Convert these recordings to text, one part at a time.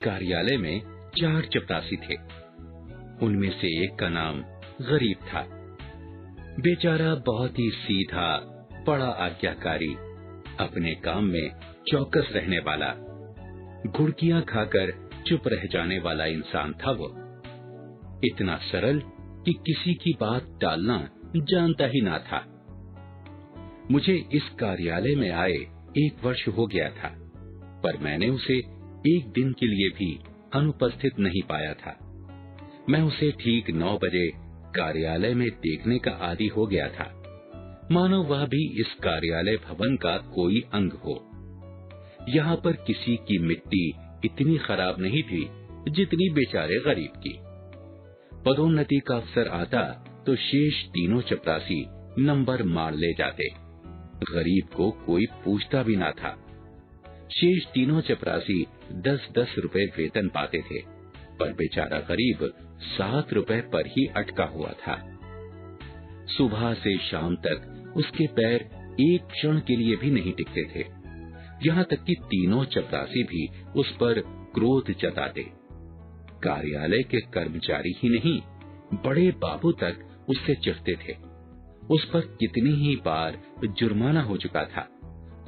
कार्यालय में 4 चपरासी थे। उनमें से एक का नाम गरीब था। बेचारा बहुत ही सीधा, बड़ा आज्ञाकारी, अपने काम में चौकस रहने वाला, घुड़कियां खाकर चुप रह जाने वाला इंसान था वो। इतना सरल कि किसी की बात टालना जानता ही ना था। मुझे इस कार्यालय में आए 1 वर्ष हो गया था, पर मैंने उसे एक दिन के लिए भी अनुपस्थित नहीं पाया था। मैं उसे ठीक 9 बजे कार्यालय में देखने का आदी हो गया था, मानो वह भी इस कार्यालय भवन का कोई अंग हो। यहाँ पर किसी की मिट्टी इतनी खराब नहीं थी जितनी बेचारे गरीब की। पदोन्नति का अवसर आता तो शेष तीनों चपरासी नंबर मार ले जाते। गरीब को कोई पूछता भी ना था। शेष तीनों चपरासी 10-10 रुपए वेतन पाते थे, पर बेचारा गरीब 7 रुपए पर ही अटका हुआ था। सुबह से शाम तक उसके पैर एक क्षण के लिए भी नहीं टिकते थे। यहाँ तक कि तीनों चपरासी भी उस पर क्रोध जताते। कार्यालय के कर्मचारी ही नहीं, बड़े बाबू तक उससे चिढ़ते थे। उस पर कितनी ही बार जुर्माना हो चुका था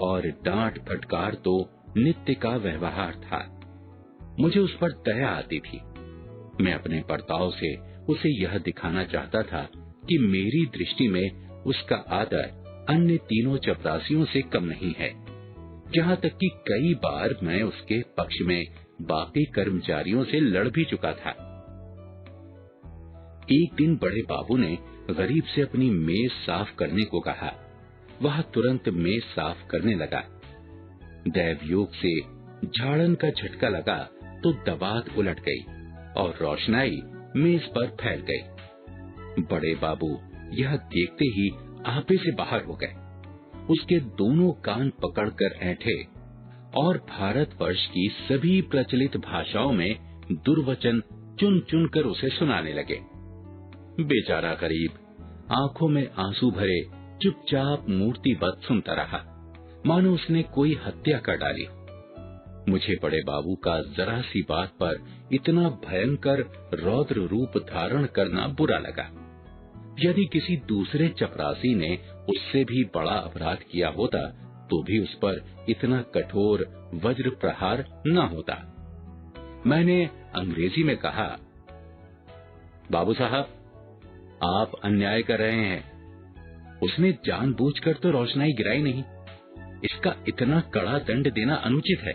और डांट फटकार तो नित्य का व्यवहार था। मुझे उस पर दया आती थी। मैं अपने बर्ताव से उसे यह दिखाना चाहता था कि मेरी दृष्टि में उसका आदर अन्य तीनों चपरासियों से कम नहीं है। यहाँ तक कि कई बार मैं उसके पक्ष में बाकी कर्मचारियों से लड़ भी चुका था। एक दिन बड़े बाबू ने गरीब से अपनी मेज साफ करने को कहा। वह तुरंत मेज साफ करने लगा। दैवयोग से झाड़न का झटका लगा तो दबात उलट गई और रोशनाई मेज पर फैल गई। बड़े बाबू यह देखते ही आपे से बाहर हो गए। उसके दोनों कान पकड़कर ऐंठे और भारतवर्ष की सभी प्रचलित भाषाओं में दुर्वचन चुन चुन कर उसे सुनाने लगे। बेचारा गरीब आंखों में आंसू भरे चुपचाप मूर्तिवत सुनता रहा, मानो उसने कोई हत्या कर डाली। मुझे बड़े बाबू का जरा सी बात पर इतना भयंकर रौद्र रूप धारण करना बुरा लगा। यदि किसी दूसरे चपरासी ने उससे भी बड़ा अपराध किया होता तो भी उस पर इतना कठोर वज्र प्रहार न होता। मैंने अंग्रेजी में कहा, बाबू साहब, आप अन्याय कर रहे हैं। उसने जानबूझकर तो रोशनाई गिराई नहीं। इसका इतना कड़ा दंड देना अनुचित है।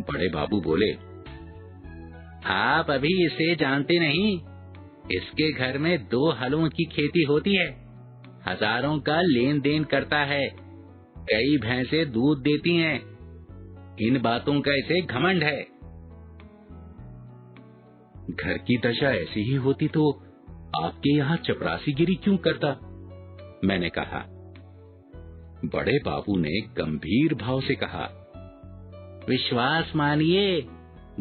बड़े बाबू बोले, आप अभी इसे जानते नहीं। इसके घर में 2 हलों की खेती होती है, हजारों का लेन देन करता है, कई भैंसें दूध देती हैं। इन बातों का इसे घमंड है। घर की दशा ऐसी ही होती तो आपके यहाँ चपरासीगिरी क्यों करता? मैंने कहा। बड़े बाबू ने गंभीर भाव से कहा, विश्वास मानिए,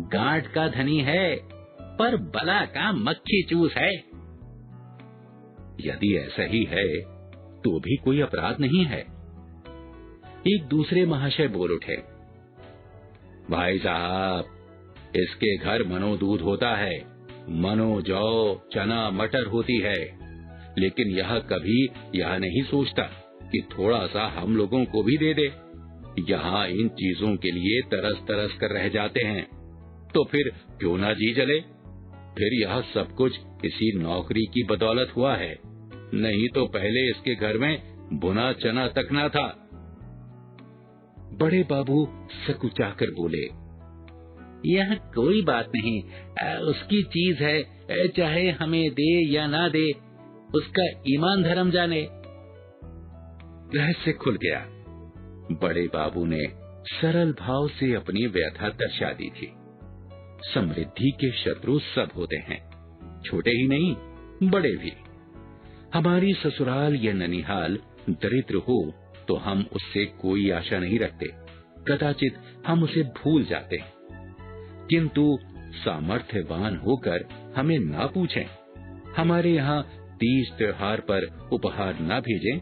गांठ का धनी है पर बला का मक्खी चूस है। यदि ऐसा ही है तो भी कोई अपराध नहीं है। एक दूसरे महाशय बोल उठे, भाई साहब, इसके घर मनो दूध होता है, मनो जौ चना मटर होती है, लेकिन यह कभी यह नहीं सोचता कि थोड़ा सा हम लोगों को भी दे दे। यहाँ इन चीजों के लिए तरस तरस कर रह जाते हैं, तो फिर क्यों ना जी जले। फिर यह सब कुछ इसी नौकरी की बदौलत हुआ है, नहीं तो पहले इसके घर में भुना चना तक ना था। बड़े बाबू सकुचाकर बोले, यह कोई बात नहीं, उसकी चीज है, चाहे हमें दे या ना दे, उसका ईमान धर्म जाने। रहस्य खुल गया। बड़े बाबू ने सरल भाव से अपनी व्यथा दर्शा दी थी। समृद्धि के शत्रु सब होते हैं, छोटे ही नहीं बड़े भी। हमारी ससुराल या ननिहाल दरिद्र हो तो हम उससे कोई आशा नहीं रखते, कदाचित हम उसे भूल जाते, किंतु सामर्थ्यवान होकर हमें ना पूछें, हमारे यहाँ तीज त्योहार पर उपहार ना भेजें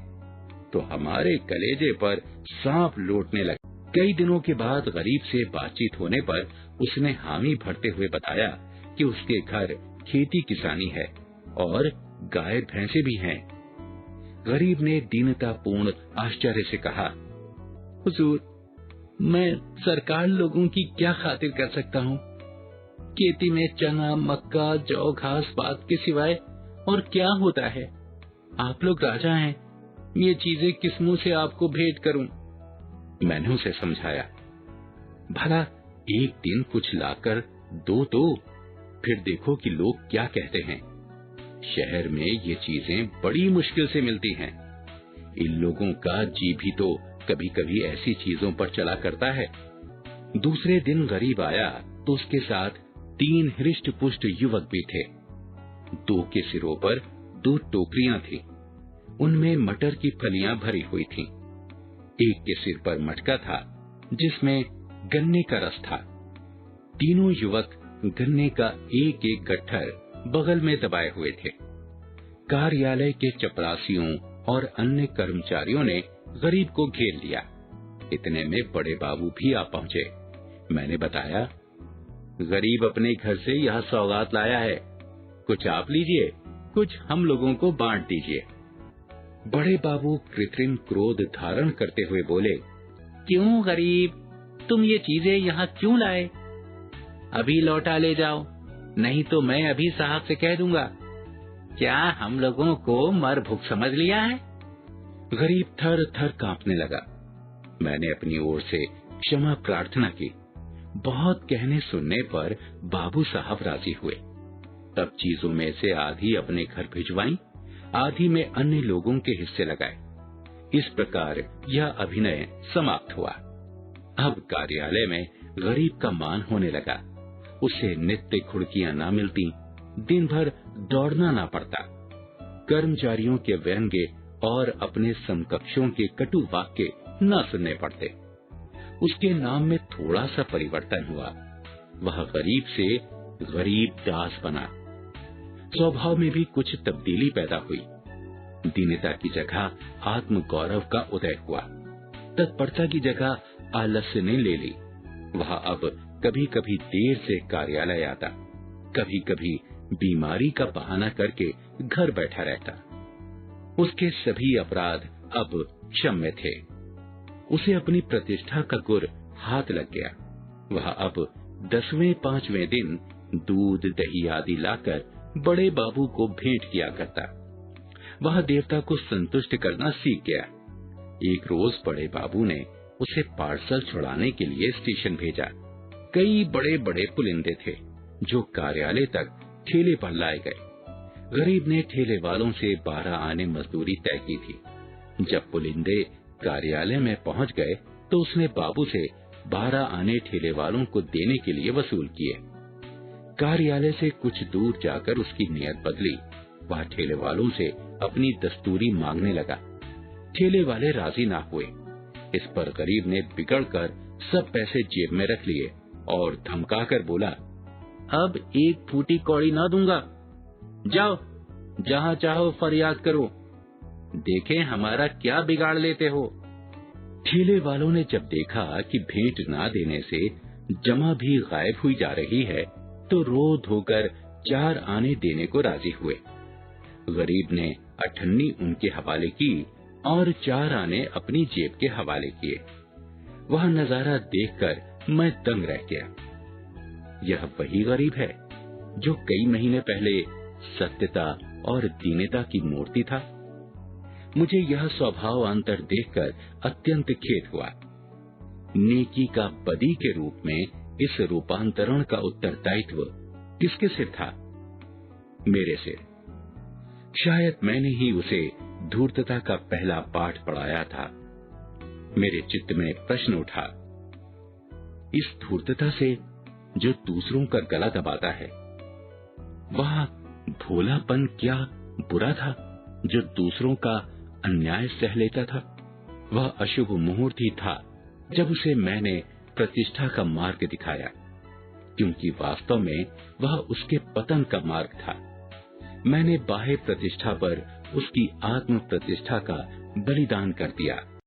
तो हमारे कलेजे पर सांप लौटने लगे। कई दिनों के बाद गरीब से बातचीत होने पर उसने हामी भरते हुए बताया कि उसके घर खेती किसानी है और गाय भैंसे भी हैं। गरीब ने दीनतापूर्ण आश्चर्य से कहा, हुजूर, मैं सरकार लोगों की क्या खातिर कर सकता हूँ? खेती में चना, मक्का, जौ, घास पात के सिवाय और क्या होता है? आप लोग राजा हैं, ये चीजें किस मुंह से आपको भेंट करूं? मैंने उसे समझाया, भला एक दिन कुछ लाकर दो तो फिर देखो कि लोग क्या कहते हैं। शहर में ये चीजें बड़ी मुश्किल से मिलती हैं। इन लोगों का जी भी तो कभी कभी ऐसी चीजों पर चला करता है। दूसरे दिन गरीब आया तो उसके साथ 3 हृष्ट पुष्ट युवक भी थे। 2 के सिरों पर 2 टोकरियां थी, उनमें मटर की फलियां भरी हुई थीं। एक के सिर पर मटका था जिसमें गन्ने का रस था। तीनों युवक गन्ने का एक एक गट्ठर बगल में दबाए हुए थे। कार्यालय के चपरासियों और अन्य कर्मचारियों ने गरीब को घेर लिया। इतने में बड़े बाबू भी आ पहुंचे। मैंने बताया, गरीब अपने घर से यह सौगात लाया है, कुछ आप लीजिए, कुछ हम लोगों को बांट दीजिए। बड़े बाबू कृत्रिम क्रोध धारण करते हुए बोले, क्यों गरीब, तुम ये चीजें यहाँ क्यों लाए? अभी लौटा ले जाओ, नहीं तो मैं अभी साहब से कह दूंगा। क्या हम लोगों को मर भूख समझ लिया है? गरीब थर थर कांपने लगा। मैंने अपनी ओर से क्षमा प्रार्थना की। बहुत कहने सुनने पर बाबू साहब राजी हुए। तब चीजों में से आधी अपने घर भिजवाई, आधी में अन्य लोगों के हिस्से लगाए। इस प्रकार यह अभिनय समाप्त हुआ। अब कार्यालय में गरीब का मान होने लगा। उसे नित्य खुड़कियां ना मिलती, दिन भर दौड़ना ना पड़ता। कर्मचारियों के व्यंग्य और अपने समकक्षों के कटु वाक्य न सुनने पड़ते। उसके नाम में थोड़ा सा परिवर्तन हुआ। वह गरीब से गरीब दास बना। स्वभाव में भी कुछ तब्दीली पैदा हुई। दीनता की जगह आत्म गौरव का उदय हुआ। तत्परता की जगह आलस्य ने ले ली। वह अब कभी कभी देर से कार्यालय आता, कभी कभी बीमारी का बहाना करके घर बैठा रहता। उसके सभी अपराध अब क्षम्य थे। उसे अपनी प्रतिष्ठा का गुर हाथ लग गया। वह अब 10वें 5वें दिन दूध दही आदि लाकर बड़े बाबू को भेंट किया करता। वह देवता को संतुष्ट करना सीख गया। एक रोज बड़े बाबू ने उसे पार्सल छुड़ाने के लिए स्टेशन भेजा। कई बड़े बड़े पुलिंदे थे जो कार्यालय तक ठेले पर लाए गए। गरीब ने ठेले वालों से 12 आने मजदूरी तय की थी। जब पुलिंदे कार्यालय में पहुंच गए तो उसने बाबू से 12 आने ठेले वालों को देने के लिए वसूल किए। कार्यालय से कुछ दूर जाकर उसकी नीयत बदली। वह ठेले वालों से अपनी दस्तूरी मांगने लगा। ठेले वाले राजी ना हुए। इस पर गरीब ने बिगड़कर सब पैसे जेब में रख लिए और धमकाकर बोला, अब एक फूटी कौड़ी ना दूंगा, जाओ जहाँ चाहो फरियाद करो, देखें हमारा क्या बिगाड़ लेते हो। ठेले वालों ने जब देखा कि भेंट ना देने से जमा भी गायब हुई जा रही है तो रो धोकर 4 आने देने को राजी हुए। गरीब ने 98 उनके हवाले की और 4 आने अपनी जेब के हवाले किए। वह नजारा देखकर मैं दंग रह गया। यह वही गरीब है जो कई महीने पहले सत्यता और दीनता की मूर्ति था। मुझे यह स्वभावांतर देखकर अत्यंत खेद हुआ। नेकी का बदी के रूप में इस रूपांतरण का उत्तरदायित्व किसके सिर था? मेरे सिर। शायद मैंने ही उसे धूर्तता का पहला पाठ पढ़ाया था। मेरे चित्त में प्रश्न उठा, इस धूर्तता से जो दूसरों का गला दबाता है, वह भोलापन क्या बुरा था जो दूसरों का अन्याय सह लेता था? वह अशुभ मुहूर्त ही था जब उसे मैंने प्रतिष्ठा का मार्ग दिखाया, क्योंकि वास्तव में वह उसके पतन का मार्ग था। मैंने बाह्य प्रतिष्ठा पर उसकी आत्म प्रतिष्ठा का बलिदान कर दिया।